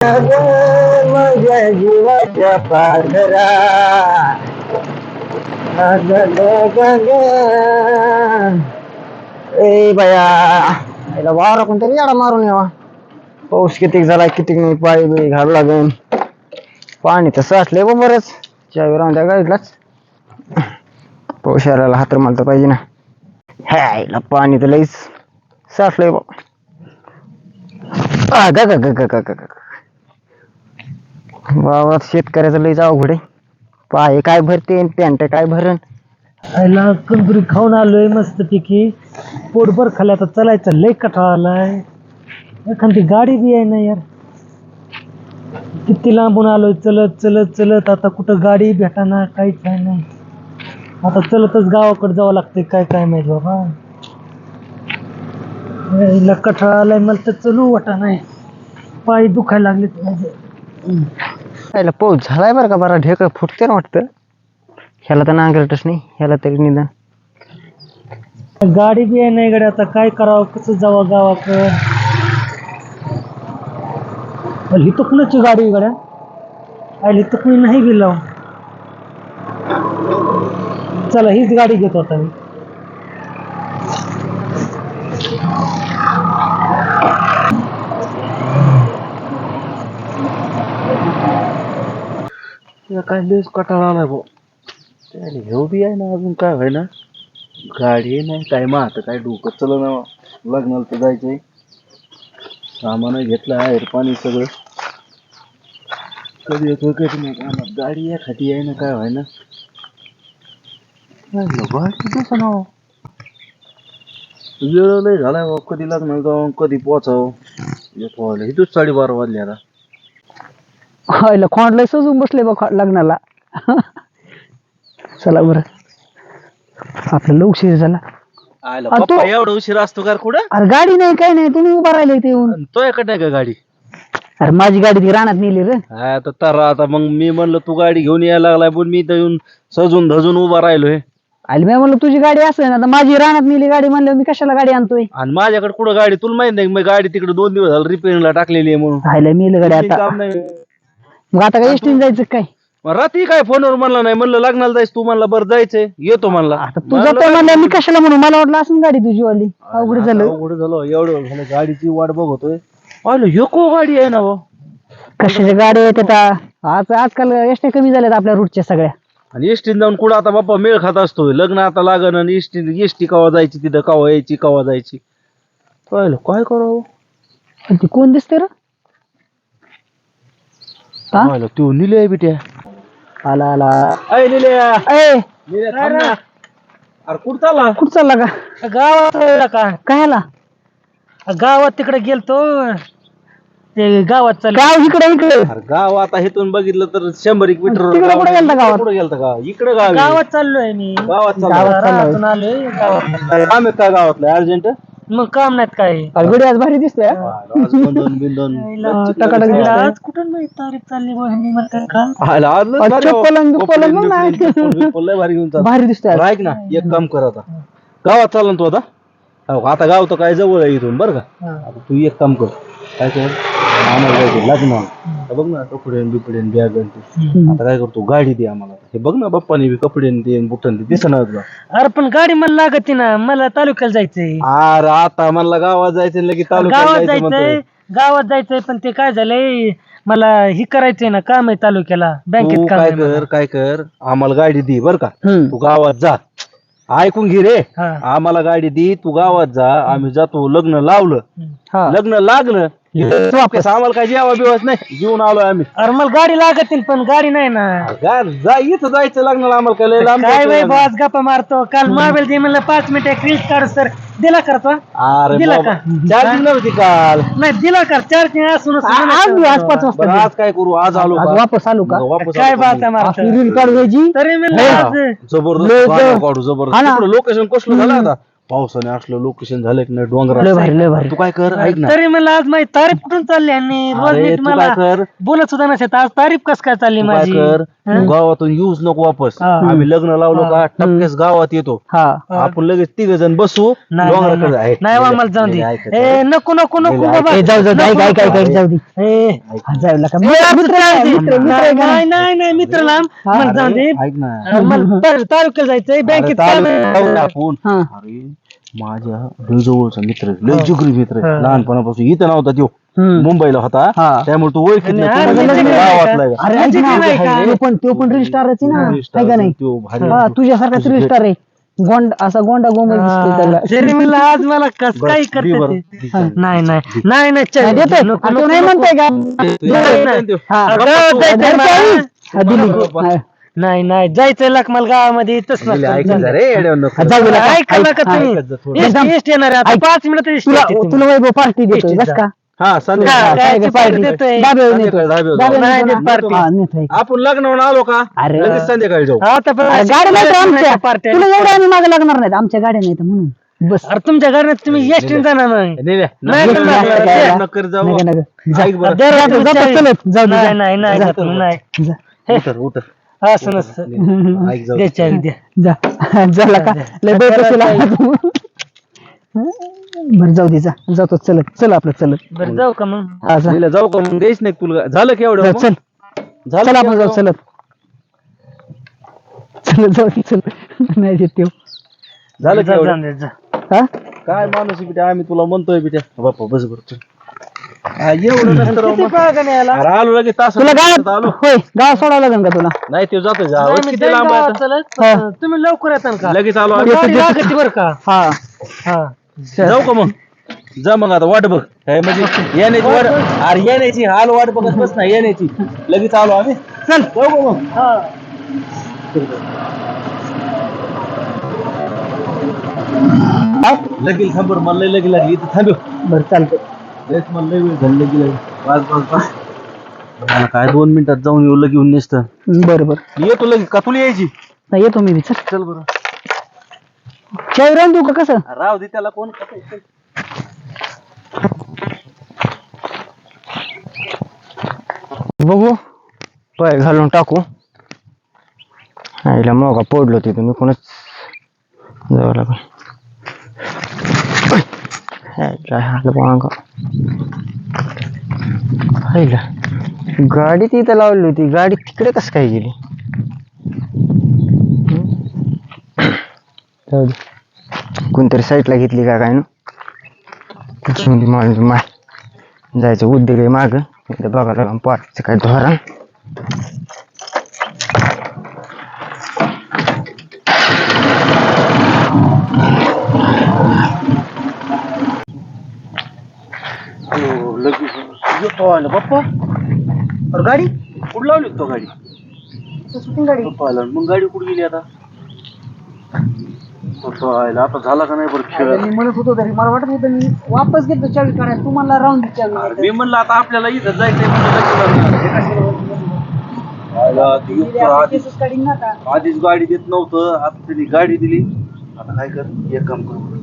माझ्या जीवाच्या पाघरा ए बया याला वावरा कोणतरी याडा मारून यावा. पाऊस कितीक झाला कितीक नाही, पाय बिळी घालू लागेल. पाणी तर साठले बा बरंच. चावी राहून त्या गाडीलाच पाऊस यायला हातर मारता पाहिजे ना. ह्याला पाणी तर लईच साठलंय बा. वावरात शेतकऱ्याचं लईच अवघड आहे. पाय काय भरते पॅन्ट काय भरण. खायला कंदुरी खाऊन आलोय मस्त पैकी, पोटभर खाल्ल्या तर चालायचं लय कटाळा आलाय. एखादी गाडी बी आहे ना यार, किती लांबून आलोय चलत चलत चलत. आता कुठं गाडी भेटाना काहीच आहे नाही. आता चलतच गावाकडे जावं लागतंय. काय काय माहित बाबा, यायला कटाळा आलाय मला तर चलू वाटा नाही. पाय दुखायला लागलेत माझे. यायला पाऊस झालाय बरं का, बरा ढेकळ फुटते ना वाटतं. ह्याला तर नांगरटच नाही, ह्याला तरी निदान. गाडी बी आहे नाही गड्या, आता काय करावं, कसं जावं गावाकडं. इथं कुणाची गाडी आहे गड्या? आयला इथं कुणी नाही गेलं. चला हीच गाडी घेतो आता मी. काय लयच कटाळा आलाय भाऊ. त्याने घेऊ बी आहे ना, अजून काय व्हाय ना. गाडी नाही काय मग आता काय डोकं चल ना. लग्नाला तर जायचंय, सामान घेतलं आहे पाणी सगळं. कधी येतो कधी नाही. गाडी एखादी आहे ना, काय व्हाय ना. गाडी कसं ना वेळ लय झालाय भाऊ. कधी लग्नाला जाऊन कधी पोचाव. येतो इथूच 12:30 वाजले आता. हायला खोंडलंय सजून बसले बा लग्नाला. चला बरं, आपल्याला उशीर झाला. आयला पप्पा एवढा उशीर असतो का कुठं? अरे गाडी नाही काय नाही, तुम्ही उभा राहिले इथे येऊन. तो एकडे का गाडी? अरे माझी गाडी ती रानात नेली रे. आता मग मी म्हणलं तू गाडी घेऊन यायला लागलाय, पण मी इथं येऊन सजून धजून उभा राहिलोय. आणि मी म्हणलं तुझी गाडी असेल ना, तर माझी रानात नेली गाडी म्हणलं मी कशाला गाडी आणतोय. आणि माझ्याकडे कुठं गाडी तुला माहित नाही? मी गाडी तिकडे 2 दिवस झालं रिपेअरिंगला टाकलेली आहे म्हणून. राहिलं मेल गाडी आता. काम नाही. मग आता काय एसटीने जायचं काय? मग रात्री काय फोनवर म्हणला नाही, म्हणलं लग्नाला जायचं, तू म्हणला बरं जायचंय येतो म्हणला. आता तू जातोय म्हणलं मी कशाला म्हणू, मला वाटलं असं गाडी तुझी वाली. अवघड झालं. अवघड झालं, एवढं झालं गाडीची वाट बघतोय. अरे ह्यो गाडी आहे ना भाऊ. कशाच्या गाड्या आहेत आता. आजकाल एसटी कमी झाल्यात आपल्या रूटच्या सगळ्या. आणि एसटीने जाऊन कुठं आता बाप्पा मेळ खात असतोय. लग्न आता लागन आणि एसटी कवा जायची, तिथं कवा यायची कवा जायची. काय करावं. पण ती कोण दिसते रे? तू निले बिट्या आला आला. अय निल्या. ए अरे कुठं चालला? कुठं चालला का? गावात का काय आला? गावात तिकडे गेलतो. ते गावात चाललं. गाव इकडे इकडे. अरे गाव आता इथून बघितलं तर 100 मीटर. तिकडे कुठे गेलता गावात? कुठे गेलता का? इकडे गाव गावात चाललोय मी. गावात रानातून आलोय गावात. काम आहे काय गावातलं अर्जंट? मग काम नाहीत काय. गडी आज भारी दिसतोय. आज कुठून नाही तारीख चालली भारी घेऊन चाल. भारी दिसतोय. ऐक ना, एक काम कर आता. गावात चालला तू आता. आता गाव तर काय जवळ आहे इथून बरं का. आता तू एक काम कर, काय कर, आम्हाला जायचं लग्न. बघ ना कपडे बिपडे बॅग. आता काय करतो, गाडी दे आम्हाला. हे बघ ना बाप्पाने बी कपडे दे बुटन दे दिसणार तुला. अरे पण गाडी मला लागते ना, मला तालुक्याला जायचंय. अरे आता मला गावात जायचं लगेच गावात जायचंय पण ते काय झालंय, मला ही करायचंय ना, काम आहे तालुक्याला बँकेत काम आहे. काय कर आम्हाला गाडी दे बर का. तू गावात जा, ऐकून घे रे. आम्हाला गाडी दे, तू गावात जा, आम्ही जातो. लग्न लावलं, लग्न लागलं आम्हाला काय जेवा बिवाच नाही, जेवून आलोय आम्ही. अरे मला गाडी लागत पण गाडी नाही ना. इथं जायचं लग्नाला आम्हाला काय लय लांब काय बाई बॉस गप्पा मारतो. काल मोबाईल दे म्हणलं 5 मिनिटं क्रीज काढ सर, दिला करतो. अरे दिला का? चार्जिंग नव्हती काल. नाही दिला कर, चार्जिंग असून आज 5 वाजता. आज काय करू, आज आलो वापस आलो का? वापस काय बात मारतो. रील काढू द्यायची. तरी म्हणलं जबरदस्त काढू, जबरदस्त लोकेशन कसलं झालं आता. पावसाने असलं लोकेशन झालं की नाही लय डोंगरात भारी लय भारी तू काय कर ऐक ना तरी मला आज माझी तारीफ कुठून चालली आणि रोज अरे, नीट तू मला काय कर बोलत सुद्धा नसत आज तारीफ कस काय चालली तू काय माझी कर तू गावातून येऊच नको वापस हा. आम्ही लग्न लावलो का टपक्याच गावात येतो हा आपण लगेच 3 जण बसू नाही, डोंगराकडे नाही, आहे. नाही वा, मला जाऊ दे ए नको नको नको बाबा ए, जाऊ जाऊ ऐक ऐक ऐक ऐक, जाऊ दे ए, जाऊ नका ए, आता मित्र जाऊ दे. मित्र मित्र आहे का नाही नाही नाही मित्र लांब मला जाऊ दे ऐक ना मला तालुक्यात जायचंय बँकेत अरे, काम जाऊ आहे. ना आपण हा अरे माझ्या लय जवळचा मित्र आहे, लय जिगरी मित्र आहे. हा. लहानपणापासून इथं नव्हता तो हम्म. मुंबईला होता हा. त्यामुळे तू ओळखीत आणि नाही. हा, तू मी म्हणजे जिगरी आहे गावातला आहे. का? अरे ऐक म्हणजे ना नाही का? तो पण रील स्टारच आहे ना Star आहे का नाही तो भारी हा तुझ्यासारखा रील स्टार आहे असा गोंडा गोंबल दिसतोय त्याला तरी म्हणलं आज मला कस काय दे करते बरं. ते? दे चालेल. नाही नाही नाही नाही चल, देतोय नको, आ, तो नको, नाही नको. म्हणतोय का नाही, नाही. हा. अगं, गप्पा जायचंय धर मला. काही. हा, दिली गप्पा. हा. नाही नाही जायचंय लखमाल गावामध्ये इथंच दिले, नसतं. ऐक ना रे, येड्यावर नको. हा, जाऊ दे. ऐका नका तुम्ही ऐकत जा थोडं. एसटी येणार आहे आता ऐक. 5 मिनिटं तुला एसटी तुला वैभव पार्टी देतोय एसटीत बस का हा हा, संध्याकाळी काय काय पार्टी देतोय? डाब्यावर संध्याकाळी नेतो डाब्यावर डाब्यावर नाही, नेतो देत ना. पार्टी. हा, नेतोय. आपण लग्नावर आलो का अरे. लगेच संध्याकाळी जाऊ आता पण अरे, गाडी नाही तर आमच्या पार्टी तुला एवढं आम्ही मागे लागणार नाहीत आमच्या गाड्या नाहीत म्हणून बस अरे तुमच्या घरात तुम्ही एसटी जाणार नाही नाही, नाही. नाही, नकर नाही, जाऊ, नाही, नकर जाऊ. नका, नका. ऐक बरं. दर जातो, तुमच्या- जातो, चलत. जाऊ दे, नाही जा. नाही नाही जा. जातो, नाही जा. उतर उतर असं नसतं ऐक जाऊ द्यायच्या द्या जा झाला का लय बैठक केला तू बरं जाऊ दे जा जातो चलत चल आपलं चलत बरं जाऊ का मग हा जा दिलं, जाऊ का मग द्यायच नाही का तुला झालं की एवढं जा, मग? चल झालं चल की आपण एवढं? जाऊ चलत चलत जाऊ दे, चल नाही देत त्यो. झालं की जा, एवढं? जाऊन दे, जा. हा काय माणूस आहे बिट्या आम्ही तुला म्हणतोय बिट्या बाप्पा बस बरं चल. हा, एवढं नसतं राव किती मग. पळा का नाही याला? अरे आलो लगेच तास तुला आलो गावात होय गाव सोडावं लागेल का तुला नाही ते जातो जा नाही, मी किती जाईन लांब आहे गावात आता? चलत, हा. पण तुम्ही लवकर येताल का लगेच आलो मग आम्ही. गाडी लागते बरं का हा हा जाऊ का मग जा मग आता वाट बघ काय म्हणजे येण्याची वाट अरे येण्याची हाल वाट बघत बस ना येण्याची लगेच आलो आम्ही चल जाऊ का मग हा लगेच थांबर मला लय लगे लागली इथं थांबव बरं चालतंय लयच मला लय वेळ झाली लगे लागली बस बस बस मला काय 2 मिनिटात जाऊन येऊ लगे येऊन नसतं बरं बरं येतो लगे का तुला यायची नाही, येतो मी बी, चल चल बरं चाय राहून तू का कसं राव दे त्याला कोण कसं बघू पाय घालून टाकू आईला मोगा पडलो तिथून इकडूनच जावं लागल आईला गाडी तिथं लावली होती गाडी तिकडे कसं काय गेली जाऊ दे. कोणतरी साईडला घेतली का काय ना घेऊन दे माय जायचं उद्योग आहे माग बघायला लागलं पार्कचं काय धोरण लगेच येतो आलं बाप्पा और गाडी कुठं लावली होती तो गाडी शूटिंग गाडी बाप्पा आला मग गाडी कुठे गेली आता बाप्पा आला आता झाला का नाही बरं खेळ मी म्हणत होतो तरी मला वाटत होतं मी वापस गेलो चावी काढायला तुम्हाला राहून दे चावी मी म्हणलं आता आपल्याला इथं जायचंय आधीच गाडी देत नव्हतं आता त्यांनी गाडी दिली आता काय कर एक काम करू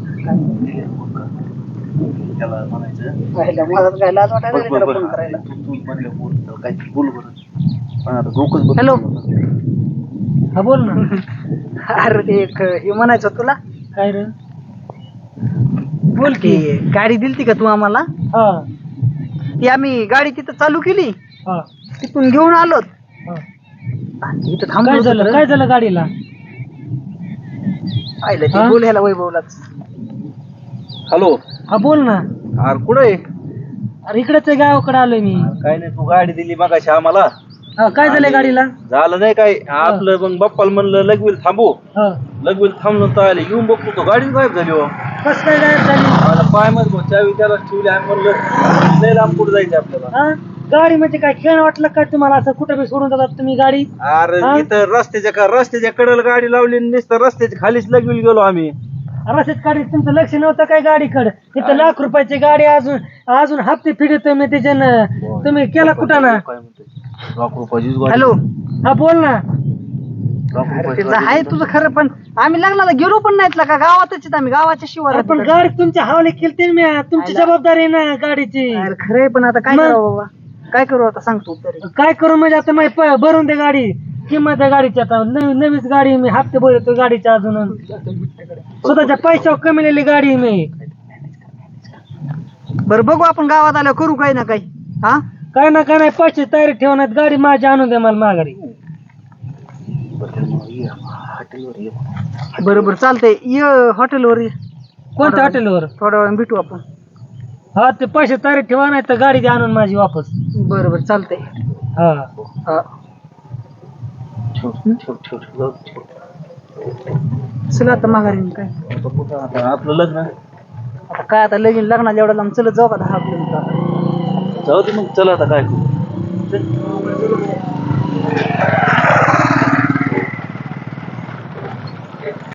त्याला म्हणायचं मला काय लाज वाटायला बघ, बघ, बघ. फोन करायला तू म्हणलं बोल त्याला काहीतरी बोल बरं पण आता डोकंच बंद हॅलो. केलं आता. हा बोल ना अरे ते एक हे म्हणायचं तुला काय रे बोल की की गाडी दिलती का तू आम्हाला हा ती आम्ही गाडी तिथं चालू केली हा तिथून घेऊन आलो हा. आणि इथं काय थांबलो झालं होतो काय झालं गाडीला पाहिलं हा? ते बोलायला वैभवलाच हॅलो हा बोल ना अरे कुठं आहे अरे इकडेच आहे गावाकडे आलोय मी काय नाही तू गाडी दिली मगाशी आम्हाला हा काय झालंय आणि गाडीला झालं नाही काय आपलं मग बाप्पाला म्हणलं लगवील थांबू हा लगवील थांबलं तर आले येऊन बघतो तो गाडीच गायब झाली हो कस काय गायब झाली मला पाय मध्ये भाऊ चावी त्याला ठेवली आम्ही म्हणलं लय लांब कुठं जायचं आपल्याला हा गाडी म्हणजे काय खेळ वाटलं काय तुम्हाला असं कुठं बी सोडून जातात तुम्ही गाडी अरे हा? इथं रस्त्याच्या कडेला गाडी लावली आणि नुसतं रस्त्याच्या खालीच लगवील गेलो आम्ही रस्त्यात गाडी तुमचं लक्ष नव्हतं काय गाडीकडे इथं लाख रुपयाची गाडी अजून अजून हप्ते फिरतोय मी त्याच्यानं तुम्ही केला कुठं ना काय म्हणतोय लाख रुपयाचीच गाडी हॅलो हा बोल ना तिचं आहे तुझं खरं, पण आम्ही लग्नाला गेलो पण नाहीत का, गावातच आहेत आम्ही, गावाच्या शिवारात. पण गाडी तुमच्या हवाले केली मी, तुमची जबाबदारी आहे ना गाडीची. खरंय, पण आता काय करावं बाबा, काय करू आता सांगतो तरी. काय करू म्हणजे आता माझी भरून दे गाडी, किंमत आहे गाडीची. आता नवीच गाडी मी हप्ते भरतो गाडीच्या, अजून स्वतःच्या पैशावर कमिलेली गाडी मी. बरं बघू आपण गावात आल्यावर करू काही ना काही. हा काय ना काय नाही, पैसे तयारी ठेवण्यात गाडी माझी आणून दे मला माघारी. बरोबर चालतंय, ये हॉटेलवर ये. कोणत्या हॉटेलवर? थोड्या वेळाने भेटू आपण. हा ते पैसे तयारी ठेवा, नाही तर गाडी आणून माझी वापस. बरोबर चालतंय. हा हा. चला आता माघारी. काय आपलं लग्न आता काय, आता लगीन लग्नाला एवढं लांब चलत जाऊ का 10 किलोमीटर? जाऊ दे मग, चला आता काय करू.